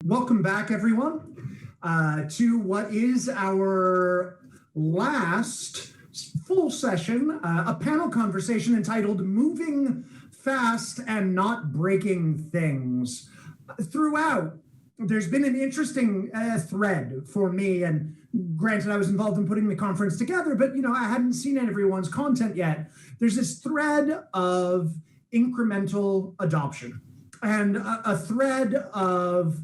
Welcome back, everyone, to what is our last full session, a panel conversation entitled Moving Fast and Not Breaking Things. Throughout, there's been an interesting thread for me, and granted, I was involved in putting the conference together, but I hadn't seen everyone's content yet. There's this thread of incremental adoption and a thread of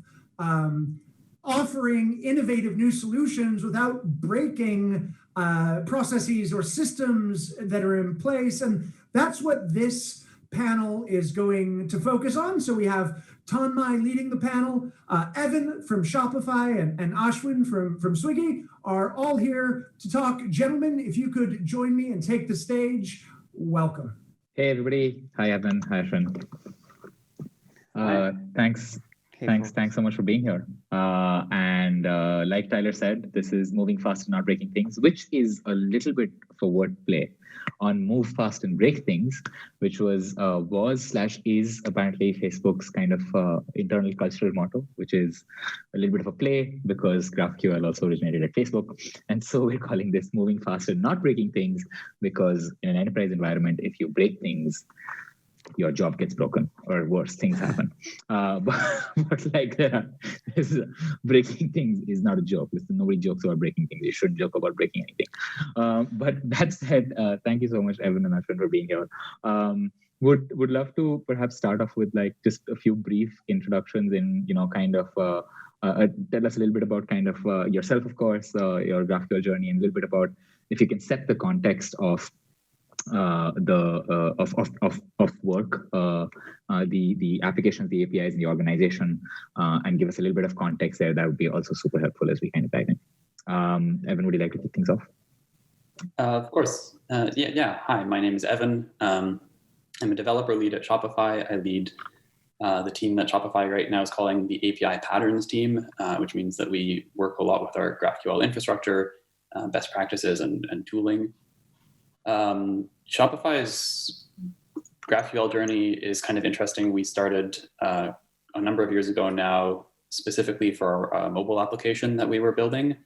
offering innovative new solutions without breaking processes or systems that are in place. And that's what this panel is going to focus on. So we have Tanmay leading the panel, Evan from Shopify and Ashwin from Swiggy are all here to talk. Gentlemen, if you could join me and take the stage, welcome. Hey, everybody. Hi, Evan. Hi, Ashwin. Thanks so much for being here. And like Tyler said, this is moving fast and not breaking things, which is a little bit of a wordplay on move fast and break things, which was/is apparently Facebook's kind of internal cultural motto, which is a little bit of a play because GraphQL also originated at Facebook. And so we're calling this moving fast and not breaking things because in an enterprise environment, if you break things, your job gets broken or worse things happen. But breaking things is not a joke. Listen, nobody jokes about breaking things. You shouldn't joke about breaking anything. But that said, thank you so much, Evan and Ashwin, for being here. Would love to perhaps start off with just a few brief introductions in, tell us a little bit about yourself, of course, your GraphQL journey, and a little bit about if you can set the context of work, the applications, the APIs, and the organization, and give us a little bit of context there. That would be also super helpful as we kind of dive in. Evan, would you like to kick things off? Of course. Hi, my name is Evan. I'm a developer lead at Shopify. I lead the team that Shopify right now is calling the API patterns team, which means that we work a lot with our GraphQL infrastructure, best practices, and tooling. Shopify's GraphQL journey is kind of interesting. We started a number of years ago now, specifically for our mobile application that we were building.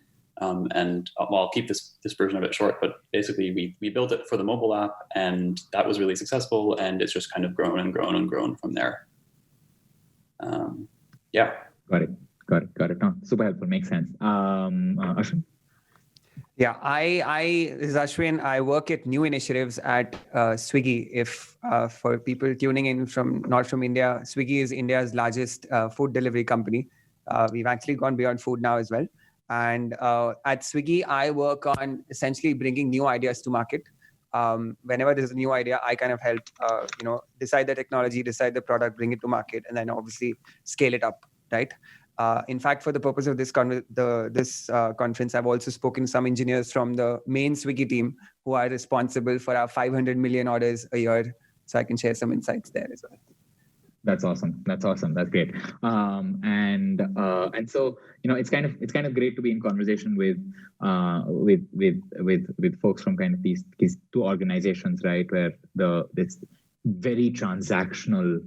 And I'll keep this version of it short, but basically we built it for the mobile app, and that was really successful, and it's just kind of grown and grown and grown from there. Got it. No, super helpful. Makes sense. Ashwin? Yeah, this is Ashwin. I work at new initiatives at Swiggy. If for people tuning in not from India, Swiggy is India's largest food delivery company. We've actually gone beyond food now as well. And at Swiggy, I work on essentially bringing new ideas to market. Whenever there's a new idea, I kind of help, decide the technology, decide the product, bring it to market, and then obviously scale it up, right? In fact, for the purpose of this conference, I've also spoken to some engineers from the main Swiggy team who are responsible for our 500 million orders a year. So I can share some insights there as well. That's awesome. That's great. And so it's kind of great to be in conversation with folks from kind of these two organizations, right, where this very transactional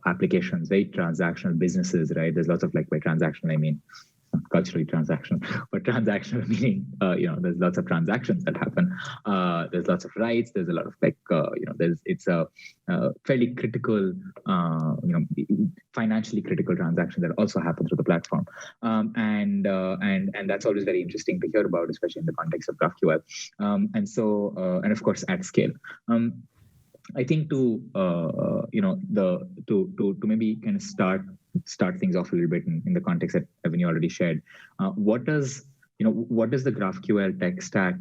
applications, very transactional businesses, right? There's lots of by transactional, I mean, culturally transactional, but transactional meaning, there's lots of transactions that happen. There's lots of rights. There's a lot of it's a fairly critical, financially critical transaction that also happen through the platform. And that's always very interesting to hear about, especially in the context of GraphQL. And of course, at scale. I think to maybe kind of start things off a little bit in the context that Evan you already shared. What does the GraphQL tech stack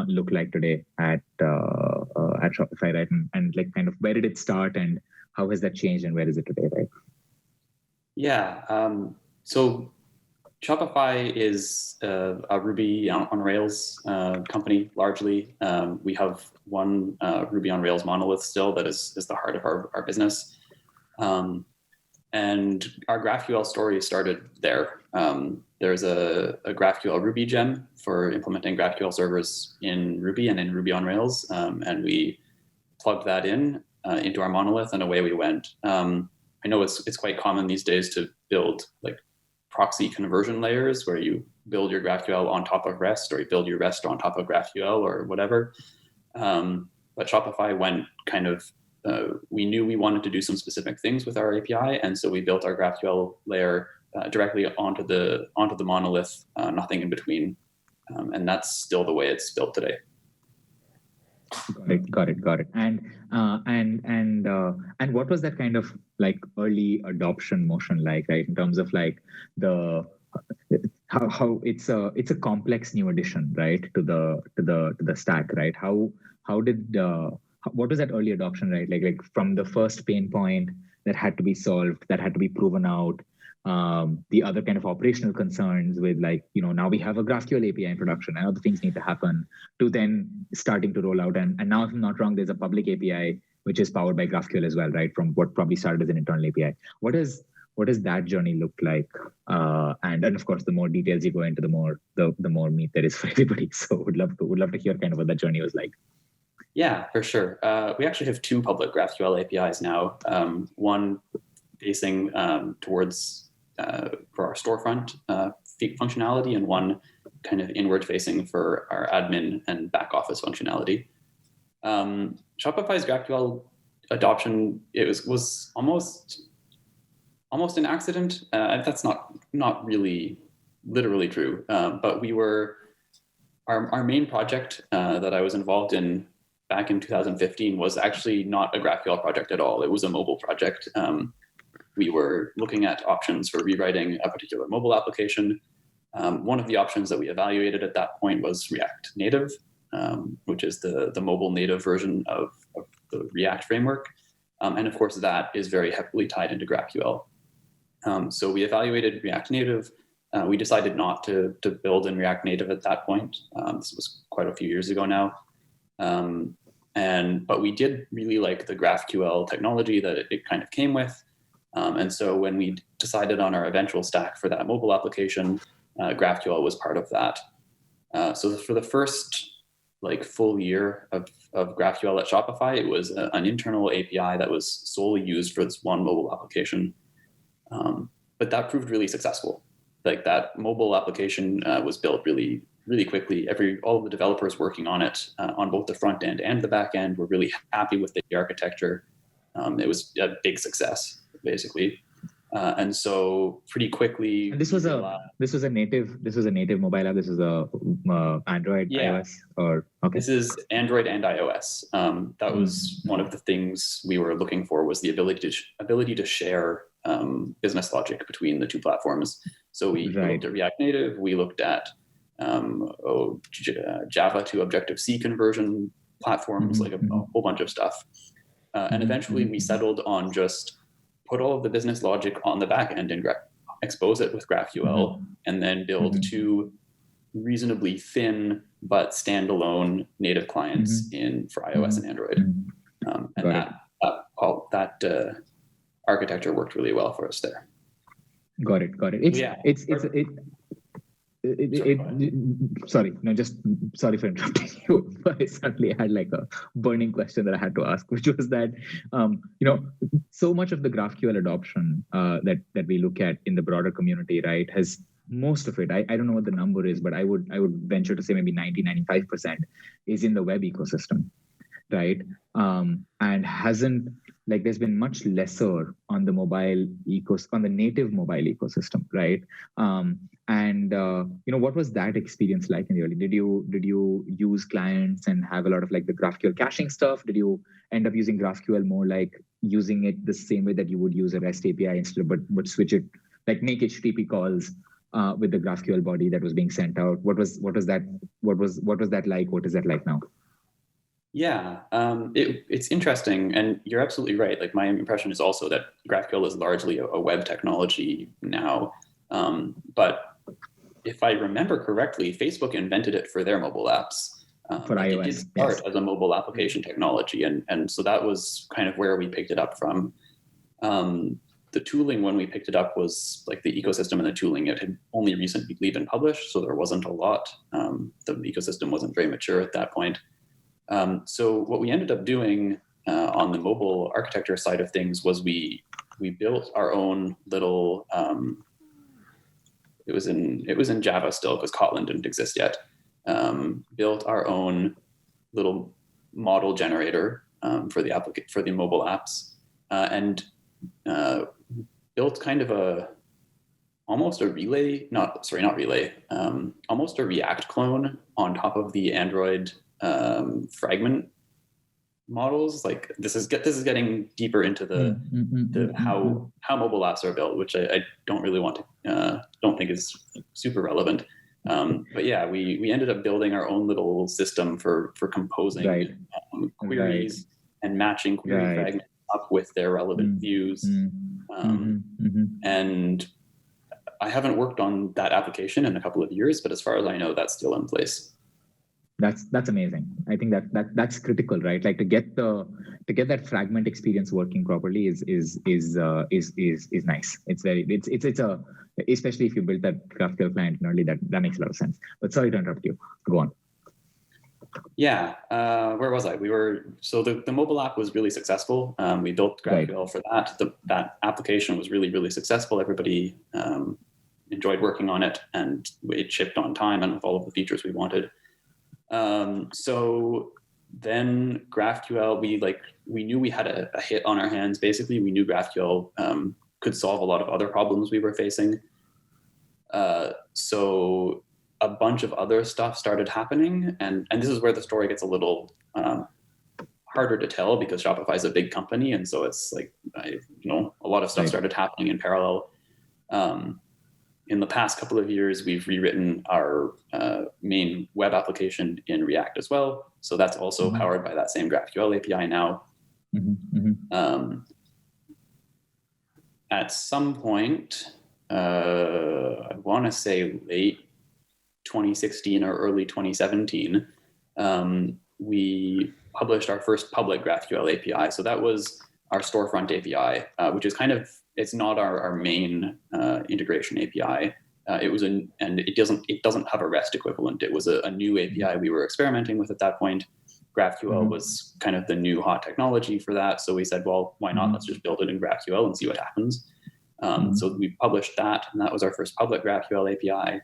look like today at Shopify, right? And kind of where did it start, and how has that changed, and where is it today, right? Yeah. So Shopify is a Ruby on Rails company, largely. We have one Ruby on Rails monolith still that is the heart of our business. And our GraphQL story started there. There's a GraphQL Ruby gem for implementing GraphQL servers in Ruby and in Ruby on Rails. And we plugged that into our monolith, and away we went. I I know it's quite common these days to build like proxy conversion layers where you build your GraphQL on top of REST, or you build your REST on top of GraphQL or whatever. But Shopify went kind of, we knew we wanted to do some specific things with our API, and so we built our GraphQL layer directly onto the monolith, nothing in between, and that's still the way it's built today. Got it. And what was that kind of like early adoption motion like, right? In terms of like how it's a complex new addition, right, to the stack, right? What was that early adoption, right? Like from the first pain point that had to be solved, that had to be proven out, the other kind of operational concerns with like, now we have a GraphQL API in production and other things need to happen, to then starting to roll out. And now, if I'm not wrong, there's a public API which is powered by GraphQL as well, right? From what probably started as an internal API. What does that journey look like? And of course, the more details you go into, the more meat there is for everybody. So would love to hear kind of what that journey was like. Yeah, for sure. We actually have two public GraphQL APIs now. One facing towards for our storefront functionality, and one kind of inward facing for our admin and back office functionality. Shopify's GraphQL adoption, it was almost an accident. That's not really literally true, but we were our main project that I was involved in back in 2015 was actually not a GraphQL project at all. It was a mobile project. We were looking at options for rewriting a particular mobile application. One of the options that we evaluated at that point was React Native, which is the mobile native version of the React framework. And of course, that is very heavily tied into GraphQL. So we evaluated React Native. We decided not to build in React Native at that point. This was quite a few years ago now. But we did really like the GraphQL technology that it kind of came with. And so when we decided on our eventual stack for that mobile application, GraphQL was part of that. So for the first full year of GraphQL at Shopify, it was an internal API that was solely used for this one mobile application. But that proved really successful. Like that mobile application was built really, really quickly. All of the developers working on it on both the front end and the back end were really happy with the architecture. It was a big success, basically. And so pretty quickly, and this was a native mobile app. This is a Android, iOS, or okay. This is Android and iOS. That was one of the things we were looking for, was the ability to share business logic between the two platforms. So we looked at React Native. We looked at Java to Objective-C conversion platforms, like a whole bunch of stuff. And eventually we settled on just put all of the business logic on the back end and expose it with GraphQL, and then build two reasonably thin but standalone native clients for iOS and Android. And that architecture worked really well for us there. Got it. Sorry for interrupting you, but I certainly had like a burning question that I had to ask, which was that, so much of the GraphQL adoption that we look at in the broader community, right, has most of it, I don't know what the number is, but I would venture to say maybe 90-95% is in the web ecosystem, right? And hasn't, like, there's been much lesser on the on the native mobile ecosystem, right? What was that experience like in the early? Did you use clients and have a lot of like the GraphQL caching stuff? Did you end up using GraphQL more like using it the same way that you would use a REST API instead, but switch it, like make HTTP calls with the GraphQL body that was being sent out? What was that like? What is that like now? Yeah, it's interesting, and you're absolutely right. Like, my impression is also that GraphQL is largely a web technology now. But if I remember correctly, Facebook invented it for their mobile apps. For iOS, it did start as a mobile application technology, and so that was kind of where we picked it up from. The tooling, when we picked it up, was like the ecosystem and the tooling. It had only recently been published, so there wasn't a lot. The ecosystem wasn't very mature at that point. So what we ended up doing on the mobile architecture side of things was we we built our own little. It was in Java still because Kotlin didn't exist yet. Built our own little model generator for the mobile apps, and built kind of almost a React clone on top of the Android fragment models. Like this is getting deeper into the how mobile apps are built, which I don't really want to don't think is super relevant. But yeah, we ended up building our own little system for composing queries and matching query fragments up with their relevant views. And I haven't worked on that application in a couple of years, but as far as I know, that's still in place. That's amazing. I think that's critical, right? Like to get that fragment experience working properly is nice. It's especially if you build that GraphQL client early, that makes a lot of sense. But sorry to interrupt you. Go on. Yeah, where was I? The mobile app was really successful. We built GraphQL for that. That application was really, really successful. Everybody enjoyed working on it, and it shipped on time and with all of the features we wanted. So then GraphQL, we knew we had a hit on our hands. Basically, we knew GraphQL could solve a lot of other problems we were facing. So a bunch of other stuff started happening, and this is where the story gets a little harder to tell because Shopify is a big company, and so it's like a lot of stuff started happening in parallel. In the past couple of years, we've rewritten our main web application in React as well, so that's also powered by that same GraphQL API now. At some point, I want to say late 2016 or early 2017, we published our first public GraphQL API. So that was our storefront API, which is it's not our main integration API. It doesn't have a REST equivalent. It was a new API we were experimenting with at that point. GraphQL was kind of the new hot technology for that. So we said, well, why not? Let's just build it in GraphQL and see what happens. So we published that, and that was our first public GraphQL API.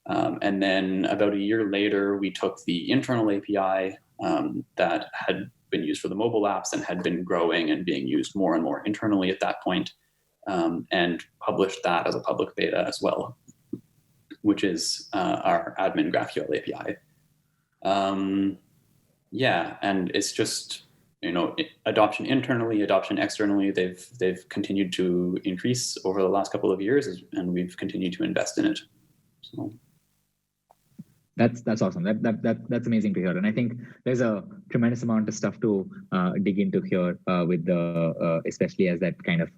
And then about a year later, we took the internal API that had been used for the mobile apps and had been growing and being used more and more internally at that point, and published that as a public beta as well, which is our admin GraphQL API. And it's just, adoption internally, adoption externally, they've continued to increase over the last couple of years, and we've continued to invest in it. So. That's awesome. That's amazing to hear. And I think there's a tremendous amount of stuff to dig into here with especially as that kind of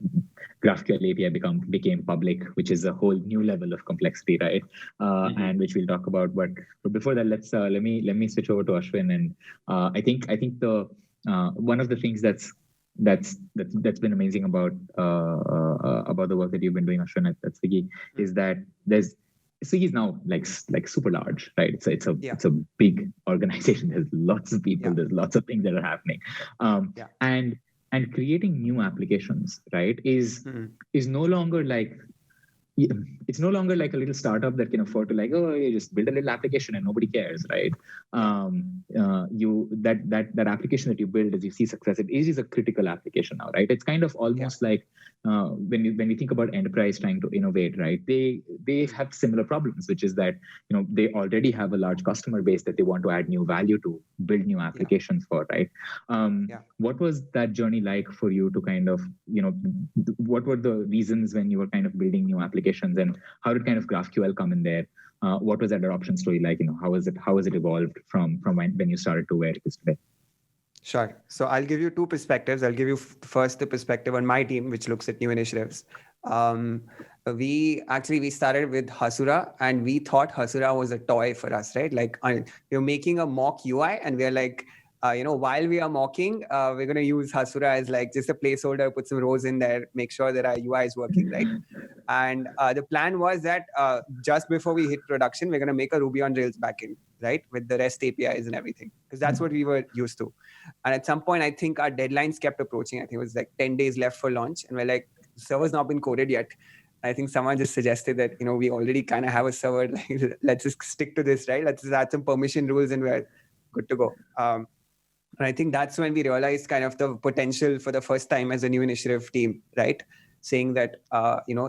GraphQL API became public, which is a whole new level of complexity, right? And which we'll talk about. But before that, let me switch over to Ashwin. And I think the one of the things that's been amazing about the work that you've been doing, Ashwin, at Swiggy, is that Swiggy is now like super large, right? It's a big organization. There's lots of people. There's lots of things that are happening, and creating new applications, right, is no longer like. It's no longer like a little startup that can afford to you just build a little application and nobody cares, right? That application that you build as you see success, it is a critical application now, right? It's kind of almost like when you think about enterprise trying to innovate, right? They have similar problems, which is that they already have a large customer base that they want to add new value to, build new applications for, right? What was that journey like for you to kind of what were the reasons when you were kind of building new applications, and how did kind of GraphQL come in there? What was that adoption story like? How has it evolved from when you started to where it is today? Sure. So I'll give you two perspectives. I'll give you first the perspective on my team, which looks at new initiatives. We started with Hasura, and we thought Hasura was a toy for us, right? Like we're making a mock UI, and we're like, while we are mocking, we're going to use Hasura as like just a placeholder, put some rows in there, make sure that our UI is working, right? And the plan was that just before we hit production, we're going to make a Ruby on Rails backend, right? With the REST APIs and everything, because that's what we were used to. And at some point, I think our deadlines kept approaching. I think it was like 10 days left for launch. And we're like, server's not been coded yet. I think someone just suggested that, we already kind of have a server. Like, let's just stick to this, right? Let's just add some permission rules and we're good to go. And I think that's when we realized kind of the potential for the first time as a new initiative team, right? Saying that,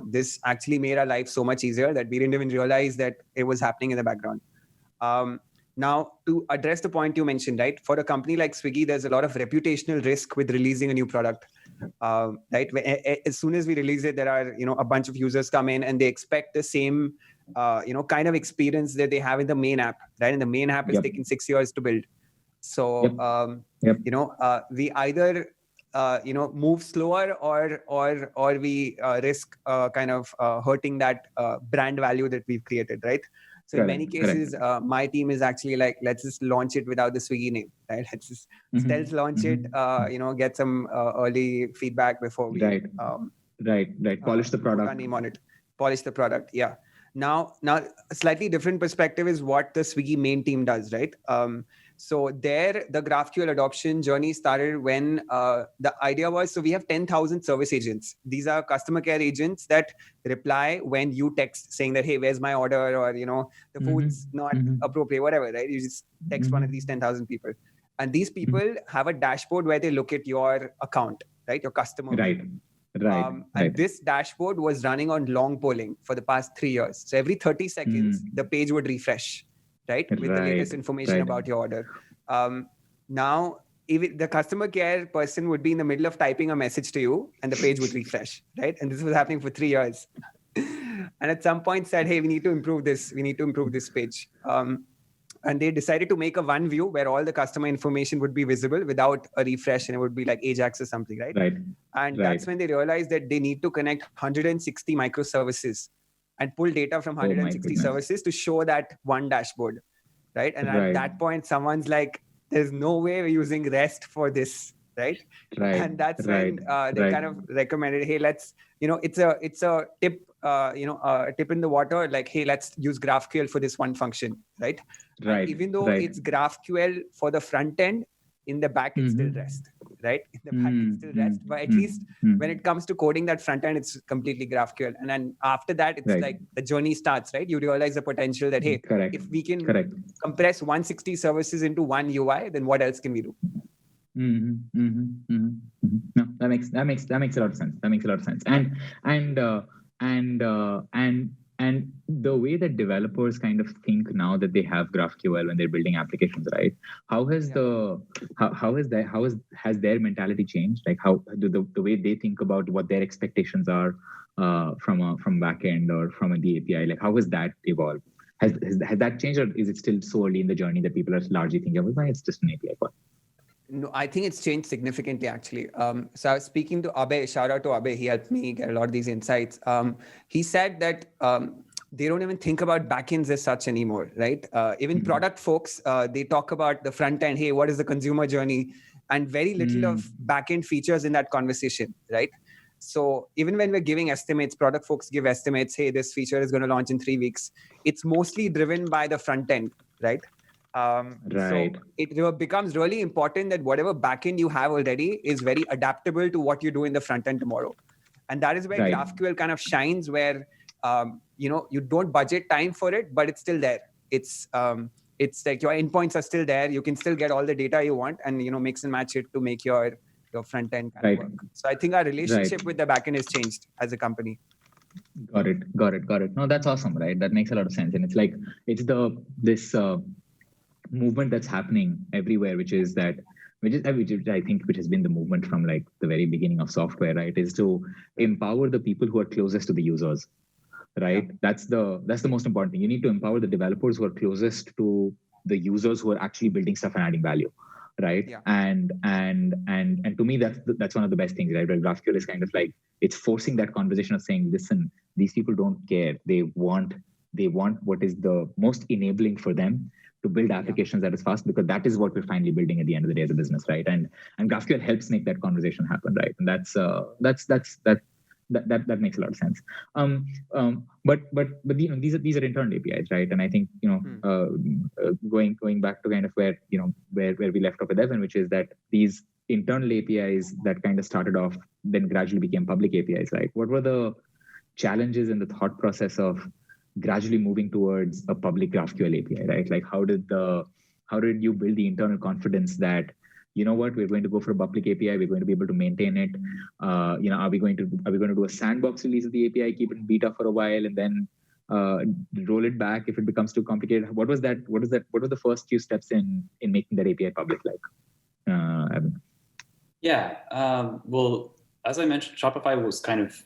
this actually made our life so much easier that we didn't even realize that it was happening in the background. Now, to address the point you mentioned, right? For a company like Swiggy, there's a lot of reputational risk with releasing a new product, right? As soon as we release it, there are, a bunch of users come in and they expect the same, kind of experience that they have in the main app, right? And the main app is taking 6 years to build. So, we either, move slower or we risk kind of hurting that brand value that we've created, right? So in many cases, my team is actually like, let's just launch it without the Swiggy name, right? Let's just stealth launch it, get some early feedback before we polish the product. Put our name on it. Polish the product, yeah. Now a slightly different perspective is what the Swiggy main team does, right? So there, the GraphQL adoption journey started when the idea was, so we have 10,000 service agents. These are customer care agents that reply when you text saying that, hey, where's my order? Or, the food's not appropriate, whatever, right? You just text one of these 10,000 people. And these people have a dashboard where they look at your account, right? Your customer. Right. And this dashboard was running on long polling for the past 3 years. So every 30 seconds, the page would refresh. Right, with the latest information about your order. Now, even the customer care person would be in the middle of typing a message to you and the page would refresh, right? And this was happening for 3 years. And at some point said, hey, we need to improve this. We need to improve this page. And they decided to make a one view where all the customer information would be visible without a refresh, and it would be like Ajax or something, right? And that's when they realized that they need to connect 160 microservices and pull data from 160 services to show that one dashboard, right? And at that point, someone's like, there's no way we're using REST for this, right? And that's when they kind of recommended, hey, let's, it's a tip, a tip in the water, like, hey, let's use GraphQL for this one function, right? And even though it's GraphQL for the front end, in the back, it's still REST, right? In the back, it's still REST. But at least when it comes to coding that front end, it's completely GraphQL. And then after that, it's like the journey starts, right? You realize the potential that, hey, if we can compress 160 services into one UI, then what else can we do? No, that makes a lot of sense. That makes a lot of sense. And the way that developers kind of think now that they have GraphQL when they're building applications, right? Has their mentality changed? Like how the way they think about what their expectations are from backend or from the API? Like how has that evolved? Has that changed, or is it still so early in the journey that people are largely thinking about, it's just an API call? No, I think it's changed significantly, actually. So I was speaking to Abhay, shout out to Abhay. He helped me get a lot of these insights. He said that they don't even think about backends as such anymore, right? Even product folks, they talk about the front end. Hey, what is the consumer journey? And very little of backend features in that conversation, right? So even when we're giving estimates, product folks give estimates, hey, this feature is going to launch in 3 weeks. It's mostly driven by the front end, right? So it becomes really important that whatever backend you have already is very adaptable to what you do in the front end tomorrow. And that is where GraphQL kind of shines, where you don't budget time for it, but it's still there. It's like your endpoints are still there. You can still get all the data you want and mix and match it to make your front end kind of work. So I think our relationship with the backend has changed as a company. Got it. No, that's awesome, right? That makes a lot of sense. And it's like this movement that's happening everywhere, which is I think which has been the movement from like the very beginning of software, right? Is to empower the people who are closest to the users, right? Yeah. That's the most important thing. You need to empower the developers who are closest to the users who are actually building stuff and adding value, right? Yeah. And to me, that's one of the best things, right? Where GraphQL is kind of like, it's forcing that conversation of saying, listen, these people don't care. They want what is the most enabling for them to build applications that is fast, because that is what we're finally building at the end of the day as a business, right? And GraphQL helps make that conversation happen, right? And that makes a lot of sense. But these are internal APIs, right? And I think going back to kind of where we left off with Evan, which is that these internal APIs that kind of started off, then gradually became public APIs, right? What were the challenges in the thought process of gradually moving towards a public GraphQL API, right? Like how did you build the internal confidence that, you know what, we're going to go for a public API, we're going to be able to maintain it. Are we going to do a sandbox release of the API, keep it in beta for a while, and then roll it back if it becomes too complicated? What were the first few steps in making that API public, like, Evan? Yeah. Well, as I mentioned, Shopify was kind of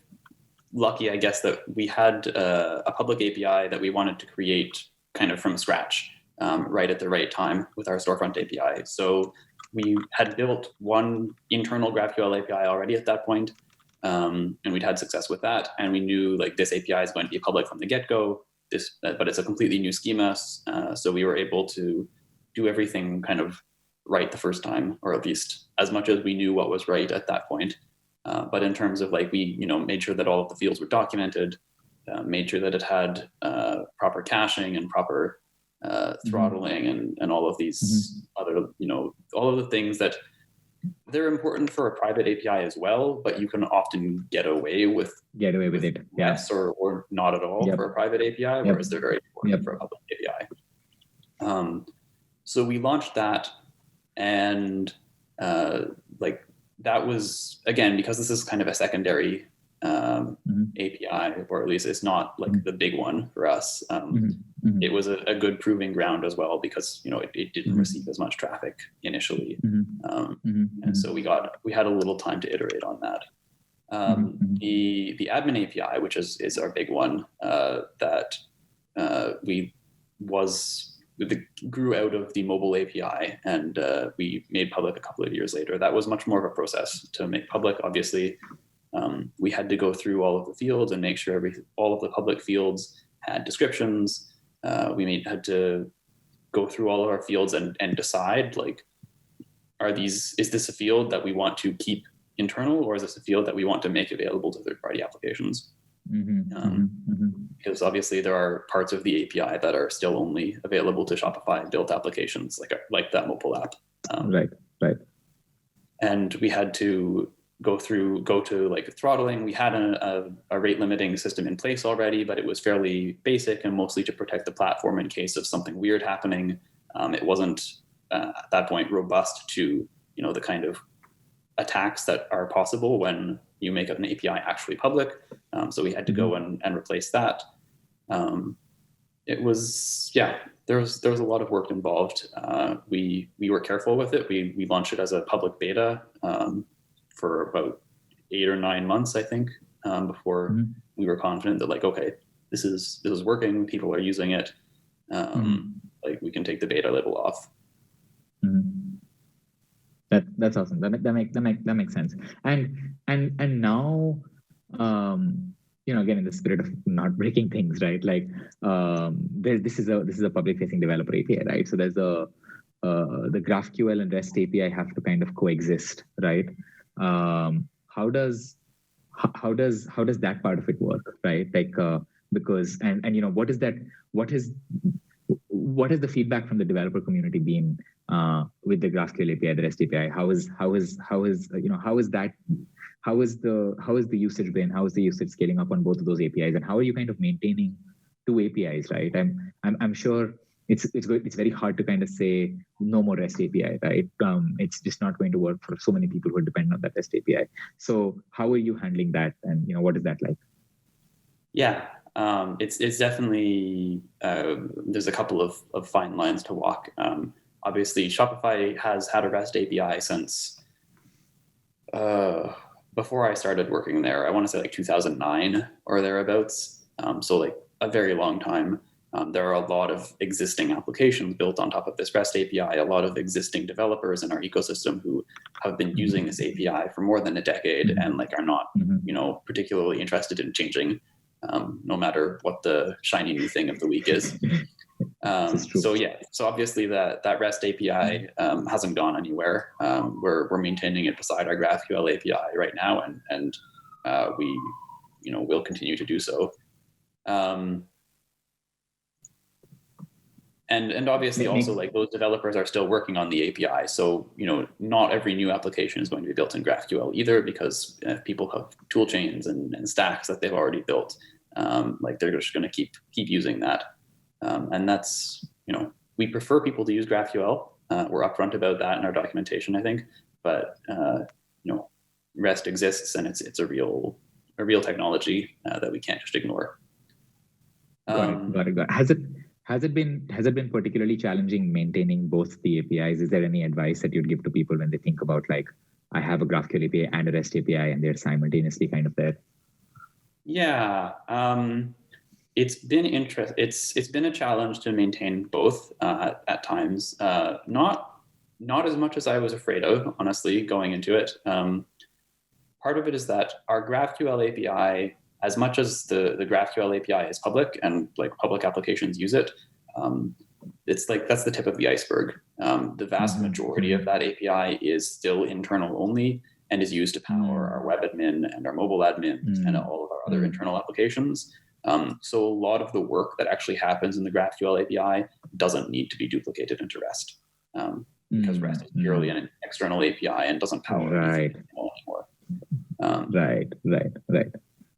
lucky, I guess, that we had a public API that we wanted to create kind of from scratch, right at the right time with our storefront API. So we had built one internal GraphQL API already at that point, and we'd had success with that. And we knew like this API is going to be public from the get-go, but it's a completely new schema. So we were able to do everything kind of right the first time, or at least as much as we knew what was right at that point. But in terms of like, we made sure that all of the fields were documented, made sure that it had proper caching and proper throttling and all of these other, all of the things that they're important for a private API as well, but you can often get away with it. Yes, or not at all for a private API, whereas they're very important for a public API. So we launched that, and like that was, again, because this is kind of a secondary API, or at least it's not like the big one for us. It was a good proving ground as well, because it didn't receive as much traffic initially, and so we had a little time to iterate on that. The admin API, which is our big one, that grew out of the mobile API, and we made public a couple of years later. That was much more of a process to make public. Obviously, we had to go through all of the fields and make sure all of the public fields had descriptions. We had to go through all of our fields and decide, like, is this a field that we want to keep internal, or is this a field that we want to make available to third-party applications? Because obviously there are parts of the API that are still only available to Shopify built applications, like that mobile app. Right. And we had to go to like throttling. We had a rate limiting system in place already, but it was fairly basic and mostly to protect the platform in case of something weird happening. It wasn't at that point robust to the kind of attacks that are possible when you make an API actually public. So we had to go and replace that. It was, there was a lot of work involved. We were careful with it. We launched it as a public beta for about 8 or 9 months, I think, before we were confident that, like, okay, this is working. People are using it. Like, we can take the beta label off. That's awesome. That makes sense. And now, again, in the spirit of not breaking things, right? Like, this is a public facing developer API, right? So there's the GraphQL and REST API have to kind of coexist, right? How does that part of it work, right? Like, because what is the feedback from the developer community been with the GraphQL API, the REST API? How is the usage been? How is the usage scaling up on both of those APIs? And how are you kind of maintaining two APIs, right? I'm sure it's very hard to kind of say no more REST API, right? It's just not going to work for so many people who depend on that REST API. So how are you handling that? And what is that like? Yeah. It's definitely there's a couple of fine lines to walk. Obviously, Shopify has had a REST API since before I started working there. I want to say like 2009 or thereabouts. So like a very long time. There are a lot of existing applications built on top of this REST API. A lot of existing developers in our ecosystem who have been using this API for more than a decade and like are not, particularly interested in changing. No matter what the shiny new thing of the week is. So obviously that REST API hasn't gone anywhere. We're maintaining it beside our GraphQL API right now, and we will continue to do so. And obviously also like those developers are still working on the API. So, not every new application is going to be built in GraphQL either, because people have tool chains and stacks that they've already built. Like they're just going to keep using that. And that's, we prefer people to use GraphQL. We're upfront about that in our documentation, I think. But, REST exists, and it's a real technology that we can't just ignore. Got it. Has it been particularly challenging maintaining both the APIs? Is there any advice that you'd give to people when they think about like, I have a GraphQL API and a REST API and they're simultaneously kind of there? Yeah, it's been it's been a challenge to maintain both at times. Not as much as I was afraid of, honestly, going into it. Part of it is that our GraphQL API, as much as the GraphQL API is public and like public applications use it, it's like that's the tip of the iceberg. The vast majority of that API is still internal only and is used to power our web admin and our mobile admins and all of our other internal applications. So a lot of the work that actually happens in the GraphQL API doesn't need to be duplicated into REST, because REST is purely an external API and doesn't power anything anymore. Right.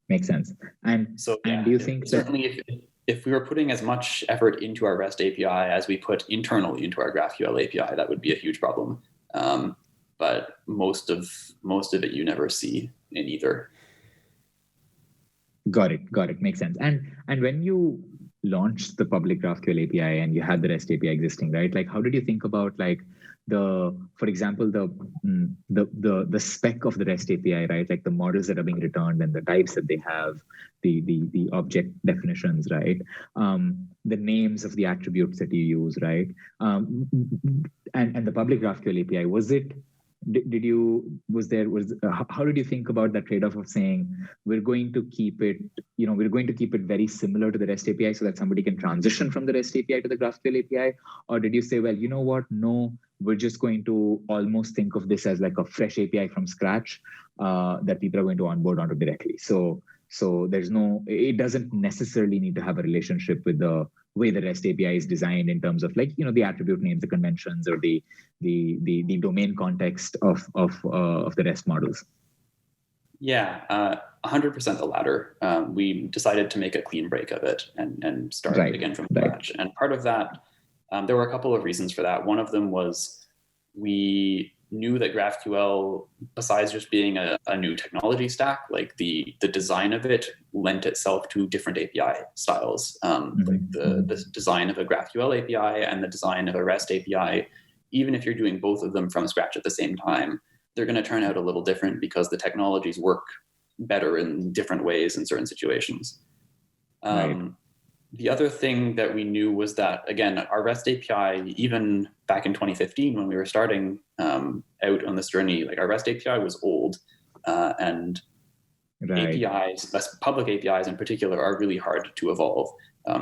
Makes sense. And so, and do you think certainly if we were putting as much effort into our REST API as we put internally into our GraphQL API, that would be a huge problem. But most of it you never see in either. Got it. Makes sense. And when you launched the public GraphQL API and you had the REST API existing, right? Like, how did you think about like for example, the spec of the REST API, right? Like the models that are being returned and the types that they have, the object definitions, right? The names of the attributes that you use, right? And the public GraphQL API, how did you think about that trade-off of saying we're going to keep it very similar to the REST API so that somebody can transition from the REST API to the GraphQL API? Or did you say, well, you know what? No, we're just going to almost think of this as like a fresh API from scratch that people are going to onboard onto directly. So it doesn't necessarily need to have a relationship with the way the REST API is designed in terms of like, the attribute names, the conventions, or the domain context of the REST models. Yeah, 100% the latter. We decided to make a clean break of it and start again from scratch. And part of that, there were a couple of reasons for that. One of them was we knew that GraphQL, besides just being a new technology stack, like the design of it lent itself to different API styles. Like the design of a GraphQL API and the design of a REST API, even if you're doing both of them from scratch at the same time, they're going to turn out a little different because the technologies work better in different ways in certain situations. The other thing that we knew was that, again, our REST API, even back in 2015 when we were starting out on this journey, like our REST API was old, and APIs, public APIs in particular, are really hard to evolve.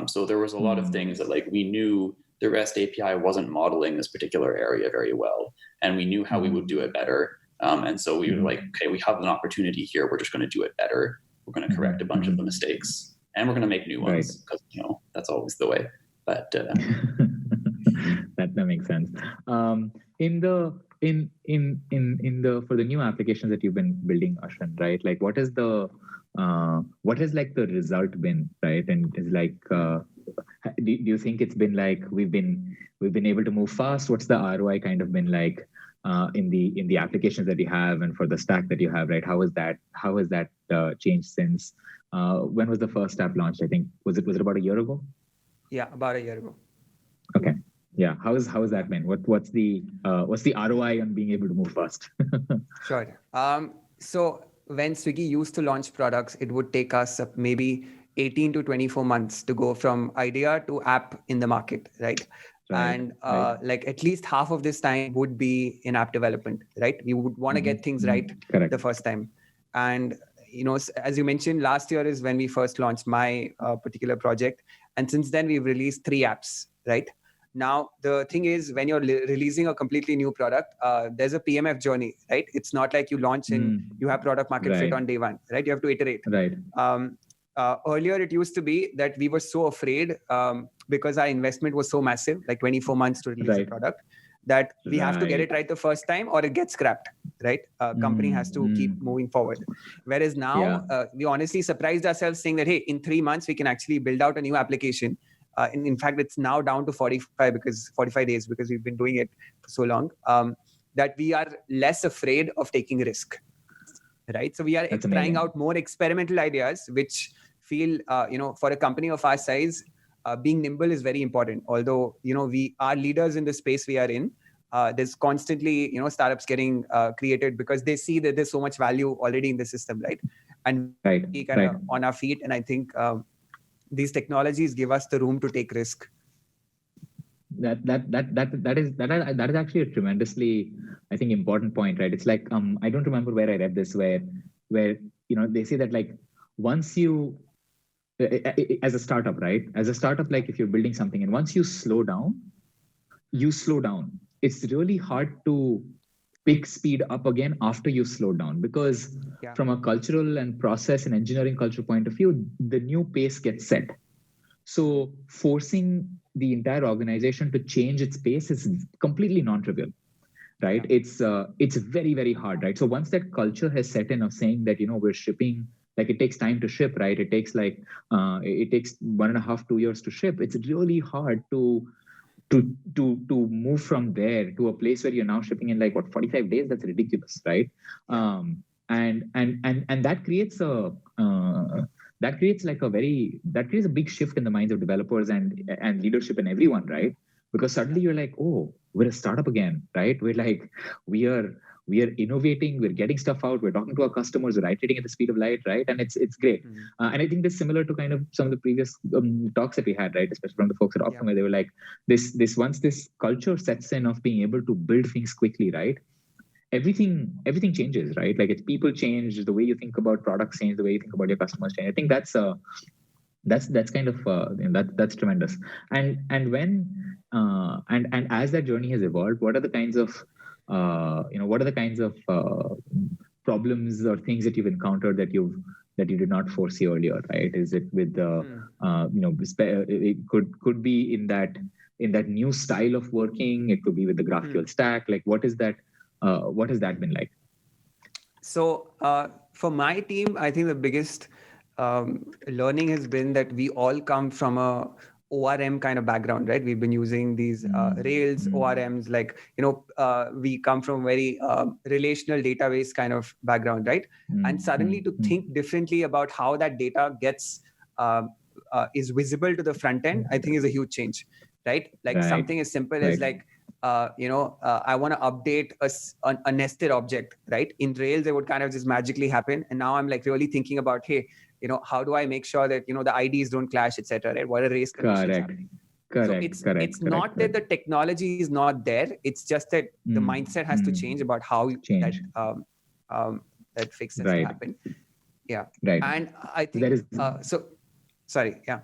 So there was a lot of things that like we knew the REST API wasn't modeling this particular area very well, and we knew how we would do it better. And so we were like, okay, we have an opportunity here. We're just going to do it better. We're going to correct a bunch of the mistakes. And we're going to make new ones because that's always the way. But that makes sense. For the new applications that you've been building, Ashwin, right? Like, what has like the result been, right? And is like, do you think it's been like we've been able to move fast? What's the ROI kind of been like in the applications that you have and for the stack that you have, right? How has that changed since? When was the first app launched? I think was it about a year ago? Yeah, about a year ago. Okay. Yeah. How has that been? What's the ROI on being able to move fast? Sure. So when Swiggy used to launch products, it would take us maybe 18 to 24 months to go from idea to app in the market, right? And like at least half of this time would be in app development, right? We would want to get things right the first time. And as you mentioned, last year is when we first launched my particular project. And since then, we've released 3 apps, right? Now, the thing is, when you're releasing a completely new product, there's a PMF journey, right? It's not like you launch and you have product market fit on day one, right? You have to iterate. Right. earlier it used to be that we were so afraid because our investment was so massive, like 24 months to release a product, that we have to get it right the first time or it gets scrapped, right? Company has to keep moving forward. Whereas now we honestly surprised ourselves saying that, hey, in 3 months, we can actually build out a new application. In fact, it's now down to 45 days because we've been doing it for so long, that we are less afraid of taking risk, right? So we are trying out more experimental ideas, which feel, for a company of our size, being nimble is very important. Although, we are leaders in the space we are in. There's constantly, startups getting created because they see that there's so much value already in the system, right? And we kind of on our feet. And I think these technologies give us the room to take risk. That is actually a tremendously, I think, important point, right? It's like I don't remember where I read this, where they say that like once you as a startup, right? As a startup, like if you're building something and once you slow down. It's really hard to pick speed up again after you slow down, because from a cultural and process and engineering culture point of view, the new pace gets set. So forcing the entire organization to change its pace is completely non-trivial, right? It's very, very hard, right? So once that culture has set in of saying that, we're shipping, like it takes time to ship, right? It takes 1.5, 2 years to ship. It's really hard to move from there to a place where you're now shipping in 45 days. That's ridiculous, right? And that creates a big shift in the minds of developers and leadership and everyone, right? Because suddenly you're like, oh, we're a startup again, right? We are innovating, we're getting stuff out, we're talking to our customers, we're iterating at the speed of light, right? And it's great. And I think this is similar to kind of some of the previous talks that we had, right? Especially from the folks at Optima, where they were like, this once this culture sets in of being able to build things quickly, right? Everything changes, right? Like it's people change, the way you think about products change, the way you think about your customers change. I think that's kind of that's tremendous. And when and as that journey has evolved, what are the kinds of problems or things that you've encountered that you did not foresee earlier, right? Is it with it could be in that new style of working? It could be with the GraphQL stack. Like what has that been like? So for my team, I think the biggest learning has been that we all come from a ORM kind of background, right? We've been using these Rails ORMs, we come from very relational database kind of background, right? And suddenly to think differently about how that data gets is visible to the front end, I think is a huge change, right? Something as simple as I want to update a nested object, right? In Rails, it would kind of just magically happen. And now I'm really thinking about, hey, how do I make sure that, the IDs don't clash, etc., right? What are race conditions happening? It's not that the technology is not there. It's just that the mindset has to change about how that fix has to happen. Yeah. Right. And I think, sorry. Yeah.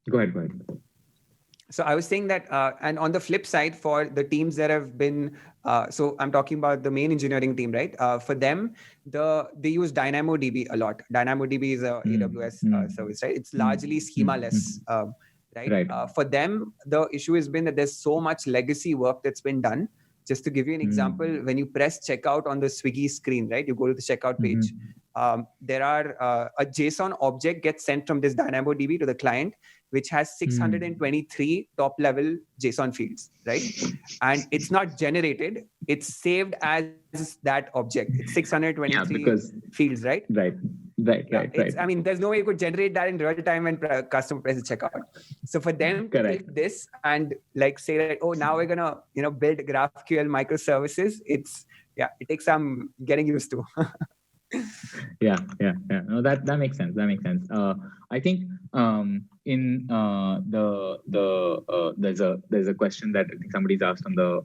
Go ahead. So I was saying that, and on the flip side, for the teams that have been, so I'm talking about the main engineering team, right? For them, they use DynamoDB a lot. DynamoDB is a AWS service, right? It's largely schema-less, right? For them, the issue has been that there's so much legacy work that's been done. Just to give you an example, when you press checkout on the Swiggy screen, right? You go to the checkout page. There are a JSON object gets sent from this DynamoDB to the client, which has 623 top-level JSON fields, right? And it's not generated; it's saved as that object. It's 623 fields, right? Right. I mean, there's no way you could generate that in real time when customer presses checkout. So for them to take this and say that, oh, now we're gonna build GraphQL microservices, it takes some getting used to. Yeah. No, that makes sense. I think in there's a question that I think somebody's asked on the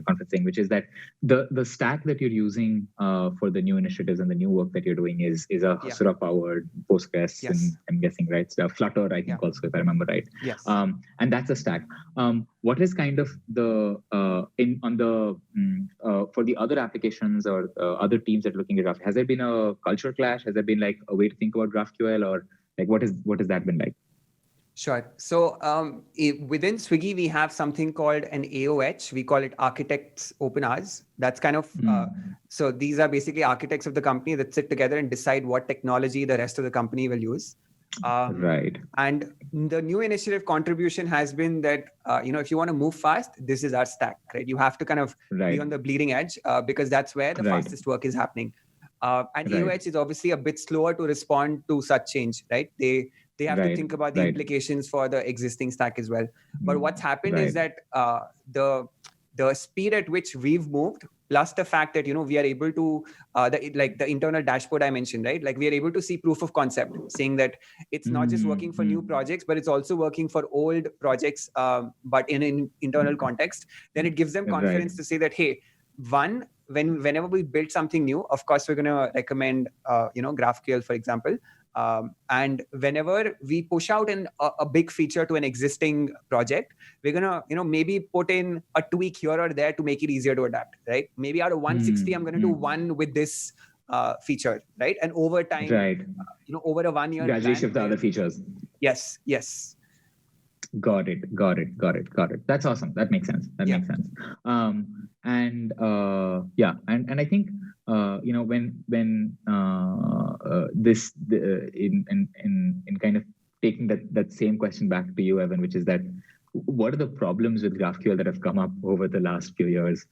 conferencing, which is that the stack that you're using for the new initiatives and the new work that you're doing is a Hasura powered Postgres, and I'm guessing, right? Flutter, I think also, if I remember right. Yes. And that's a stack. What is kind of the for the other applications or other teams that are looking at GraphQL, has there been a culture clash? Has there been like a way to think about GraphQL, or like what has that been like? Sure. So within Swiggy, we have something called an AOH. We call it Architects Open Hours. That's kind of, so these are basically architects of the company that sit together and decide what technology the rest of the company will use. Right. And the new initiative contribution has been that, if you want to move fast, this is our stack, right? You have to kind of be on the bleeding edge because that's where the fastest work is happening. And AOH is obviously a bit slower to respond to such change, right? They have to think about the implications for the existing stack as well. But what's happened is that the speed at which we've moved, plus the fact that we are able to the internal dashboard I mentioned, right? Like we are able to see proof of concept, saying that it's not just working for new projects, but it's also working for old projects, but in an internal context. Then it gives them confidence to say that, hey, whenever we build something new, of course we're going to recommend GraphQL, for example. And whenever we push out a big feature to an existing project, we're gonna maybe put in a tweak here or there to make it easier to adapt, right? Maybe out of 160, I'm gonna do one with this feature, right? And over time, over a 1 year gradually plan, shift the other features. Yes. Got it. That's awesome. That makes sense. Makes sense. And I think when this in kind of taking that same question back to you, Evan, which is that what are the problems with GraphQL that have come up over the last few years?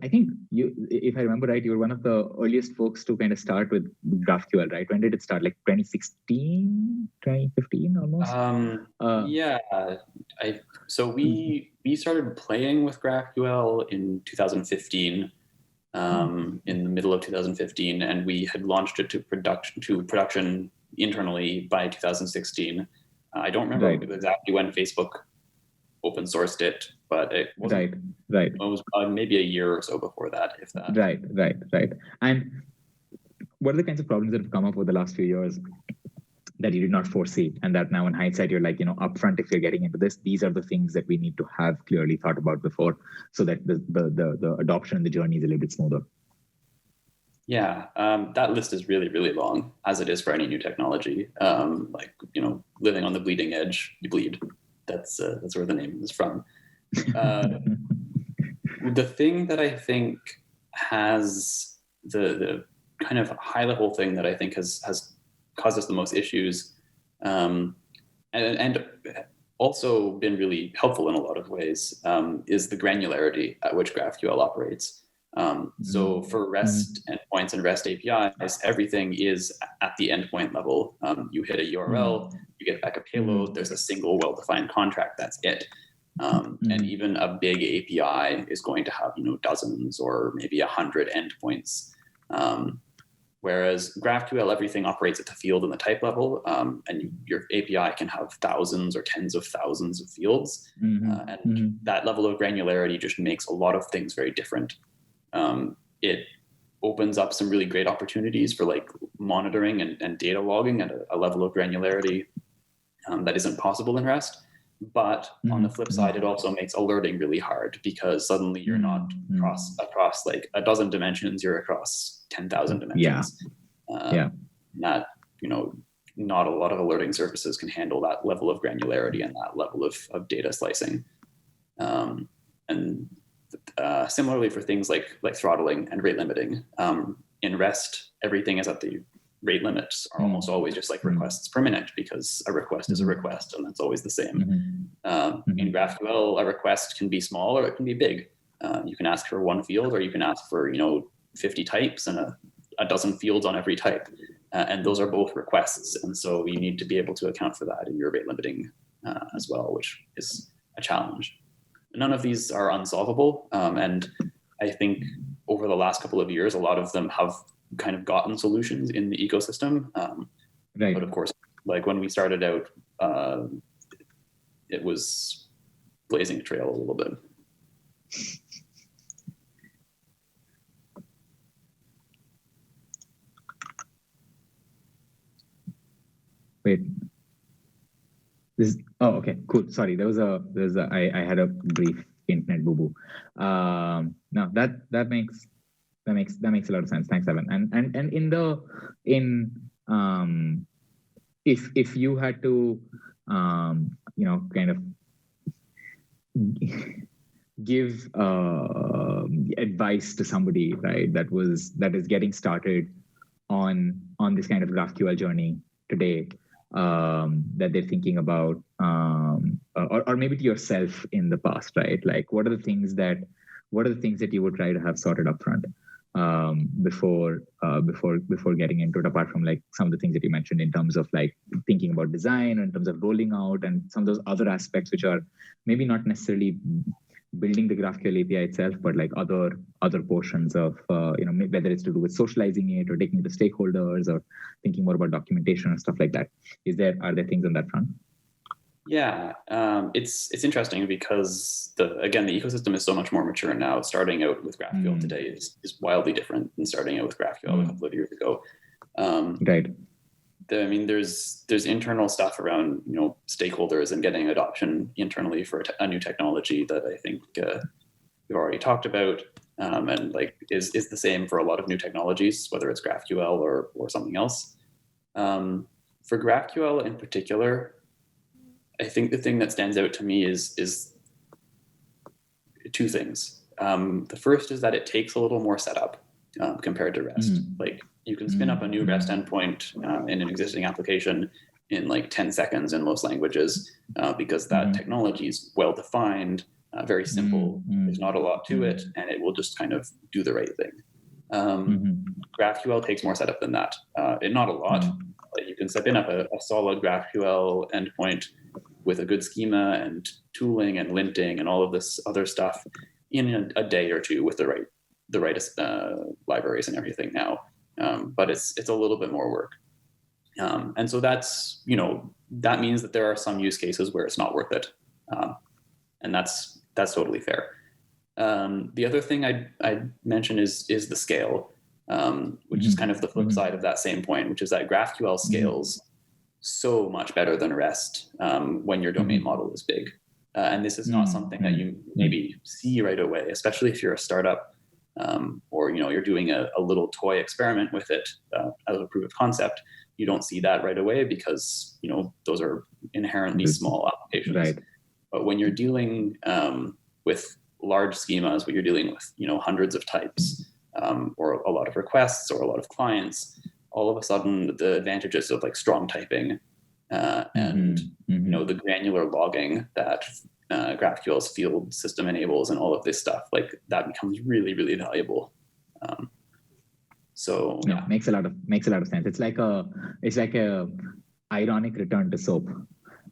I think if I remember right, you were one of the earliest folks to kind of start with GraphQL, right? When did it start? Like 2016, 2015 almost? So we started playing with GraphQL in 2015, in the middle of 2015, and we had launched it to production internally by 2016. I don't remember exactly when Facebook open sourced it, but it was It was maybe a year or so before that, if that. Right. And what are the kinds of problems that have come up over the last few years that you did not foresee, and that now in hindsight you're like, upfront, if you're getting into this, these are the things that we need to have clearly thought about before, so that the adoption and the journey is a little bit smoother? Yeah, that list is really, really long, as it is for any new technology. Living on the bleeding edge, you bleed. That's where the name is from. The thing that I think has the kind of high level thing that I think has caused us the most issues, and also been really helpful in a lot of ways, is the granularity at which GraphQL operates. So for REST endpoints and REST APIs, everything is at the endpoint level. You hit a URL, you get back a payload, there's a single well-defined contract, that's it. And even a big API is going to have, dozens or maybe 100 endpoints. Whereas GraphQL, everything operates at the field and the type level, and your API can have thousands or tens of thousands of fields. That level of granularity just makes a lot of things very different. It opens up some really great opportunities for like monitoring and data logging at a level of granularity that isn't possible in REST. But on the flip side, it also makes alerting really hard, because suddenly you're not across like a dozen dimensions, you're across 10,000 dimensions. That, not a lot of alerting services can handle that level of granularity and that level of data slicing. And similarly for things like throttling and rate limiting, in REST, everything is at the rate limits are almost always just like requests per minute, because a request is a request and that's always the same. In GraphQL, a request can be small or it can be big. You can ask for one field, or you can ask for 50 types and a dozen fields on every type, and those are both requests. And so you need to be able to account for that in your rate limiting as well, which is a challenge. None of these are unsolvable, and I think over the last couple of years, a lot of them have kind of gotten solutions in the ecosystem. But of course, like when we started out, it was blazing a trail a little bit. Wait. Okay, cool. Sorry, I had a brief internet boo boo. No, that makes a lot of sense. Thanks, Evan. And if you had to kind of give advice to somebody, right, that is getting started on this kind of GraphQL journey today, that they're thinking about, or maybe to yourself in the past, right? Like, what are the things that you would try to have sorted up front before getting into it, apart from like some of the things that you mentioned in terms of like thinking about design, or in terms of rolling out, and some of those other aspects which are maybe not necessarily building the GraphQL API itself, but like other portions of whether it's to do with socializing it, or taking it to stakeholders, or thinking more about documentation and stuff like that. Are there things on that front? Yeah, it's interesting because the ecosystem is so much more mature now. Starting out with GraphQL today is wildly different than starting out with GraphQL a couple of years ago. Right. There's internal stuff around stakeholders and getting adoption internally for a new technology that I think we've already talked about, and like is the same for a lot of new technologies, whether it's GraphQL or something else. For GraphQL in particular, I think the thing that stands out to me is two things. The first is that it takes a little more setup compared to REST. Like, you can spin up a new REST endpoint in an existing application in like 10 seconds in most languages, because that technology is well-defined, very simple. There's not a lot to it, and it will just kind of do the right thing. GraphQL takes more setup than that. Not a lot. Like, you can spin up a solid GraphQL endpoint with a good schema and tooling and linting and all of this other stuff in a day or two with the right libraries and everything now. But it's a little bit more work. And so that's, that means that there are some use cases where it's not worth it. And that's totally fair. The other thing I'd mention is the scale, which is kind of the flip side of that same point, which is that GraphQL scales so much better than REST when your domain model is big. And this is not something that you maybe see right away, especially if you're a startup, or you're doing a little toy experiment with it as a proof of concept. You don't see that right away because those are inherently small applications. Right. But when you're dealing with large schemas, when you're dealing with hundreds of types, or a lot of requests or a lot of clients, all of a sudden the advantages of like strong typing and the granular logging that GraphQL's field system enables and all of this stuff, like that becomes really, really valuable. Makes a lot of sense. It's like a ironic return to soap,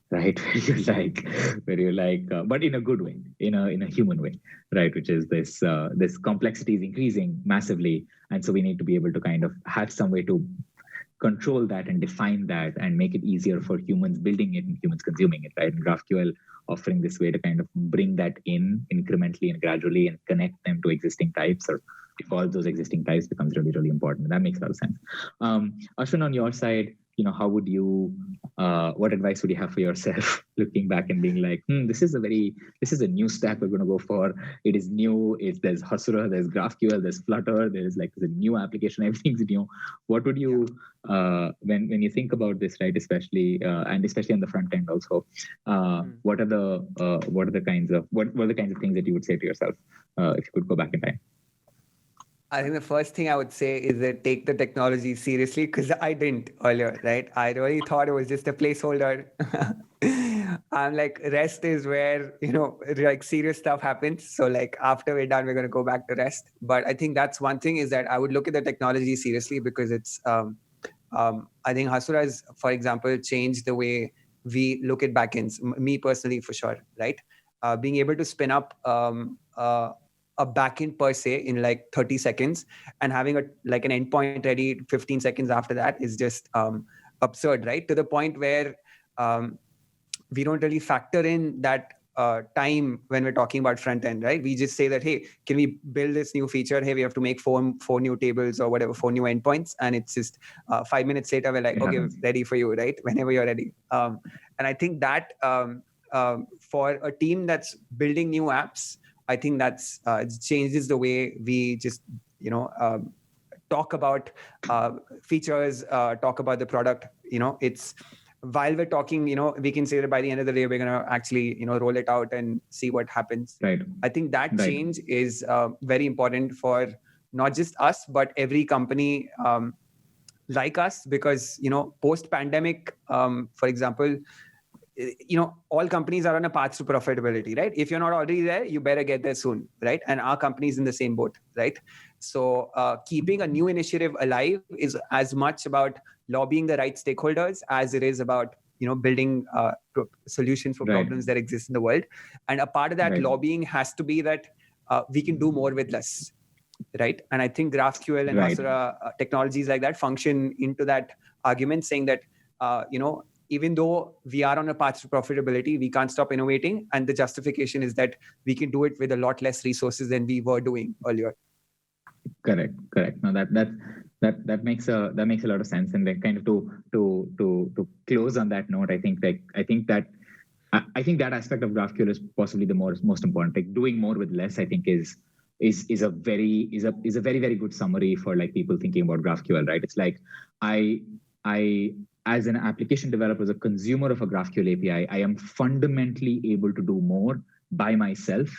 right? Where you're like, but in a good way, in a human way, right? Which is this complexity is increasing massively, and so we need to be able to kind of have some way to control that and define that and make it easier for humans building it and humans consuming it, right? And GraphQL offering this way to kind of bring that in incrementally and gradually and connect them to existing types, or evolve those existing types, becomes really, really important. And that makes a lot of sense. Ashwin, on your side, how would you, what advice would you have for yourself looking back and being like, this is a new stack we're going to go for. It is new. There's Hasura, there's GraphQL, there's Flutter, there's a new application, everything's new. What would you, when you think about this, right, especially on the front end also, what are the kinds of things that you would say to yourself if you could go back in time? I think the first thing I would say is that take the technology seriously, because I didn't earlier, right? I really thought it was just a placeholder. I'm like, REST is where, like serious stuff happens. So like after we're done, we're going to go back to REST. But I think that's one thing, is that I would look at the technology seriously, because it's, I think Hasura has, for example, changed the way we look at backends, me personally for sure, right? Being able to spin up a backend per se in like 30 seconds and having an endpoint ready 15 seconds after that is just absurd, right? To the point where we don't really factor in that time when we're talking about front end, right? We just say that, hey, can we build this new feature? Hey, we have to make four new tables or whatever, 4 new endpoints. And it's just 5 minutes later, we're like, okay, ready for you, right? Whenever you're ready. And I think that for a team that's building new apps, I think that's it changes the way we just talk about features, talk about the product. It's while we're talking, we can say that by the end of the day, we're going to actually, roll it out and see what happens. Right. I think that Right. change is very important for not just us, but every company like us, because, post-pandemic, for example, all companies are on a path to profitability, right? If you're not already there, you better get there soon, right? And our company is in the same boat, right? So keeping a new initiative alive is as much about lobbying the right stakeholders as it is about, building solutions for Right. problems that exist in the world. And a part of that Right. lobbying has to be that we can do more with less, right? And I think GraphQL and Right. Hasura technologies like that function into that argument, saying that, even though we are on a path to profitability, we can't stop innovating. And the justification is that we can do it with a lot less resources than we were doing earlier. Correct. No, that makes a lot of sense. And then kind of to close on that note, I think that aspect of GraphQL is possibly the most important. Like doing more with less, I think is a very very good summary for like people thinking about GraphQL, right? It's like I as an application developer, as a consumer of a GraphQL API, I am fundamentally able to do more by myself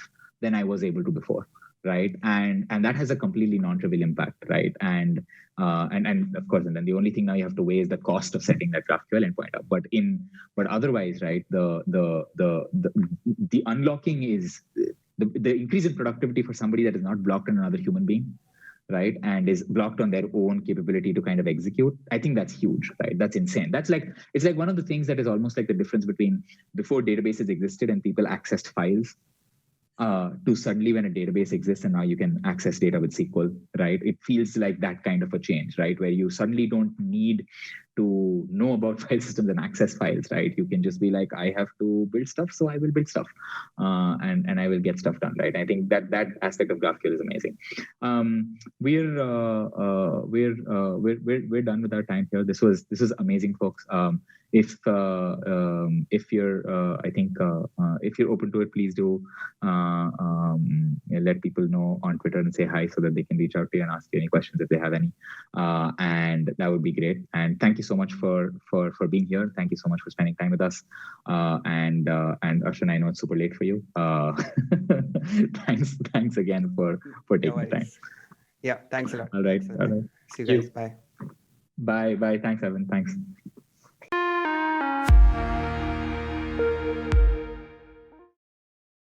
than I was able to before, right? And that has a completely non-trivial impact, right? And of course, and then the only thing now you have to weigh is the cost of setting that GraphQL endpoint up. But otherwise, right, the unlocking is the increase in productivity for somebody that is not blocked on another human being, right, and is blocked on their own capability to kind of execute. I think that's huge, right? That's insane. It's like one of the things that is almost like the difference between before databases existed and people accessed files to suddenly when a database exists and now you can access data with SQL, right? It feels like that kind of a change, right? Where you suddenly don't need to know about file systems and access files, right? You can just be like, I have to build stuff, so I will build stuff, and I will get stuff done, right? I think that aspect of GraphQL is amazing. We're done with our time here. This was amazing, folks. If you're if you're open to it, please do let people know on Twitter and say hi so that they can reach out to you and ask you any questions if they have any, and that would be great. And thank you so much for being here. Thank you so much for spending time with us. And Ashwin, I know it's super late for you. Thanks again for taking the time. Yeah, thanks a lot. All right. See you guys. Bye. Bye. Thanks, Evan. Thanks.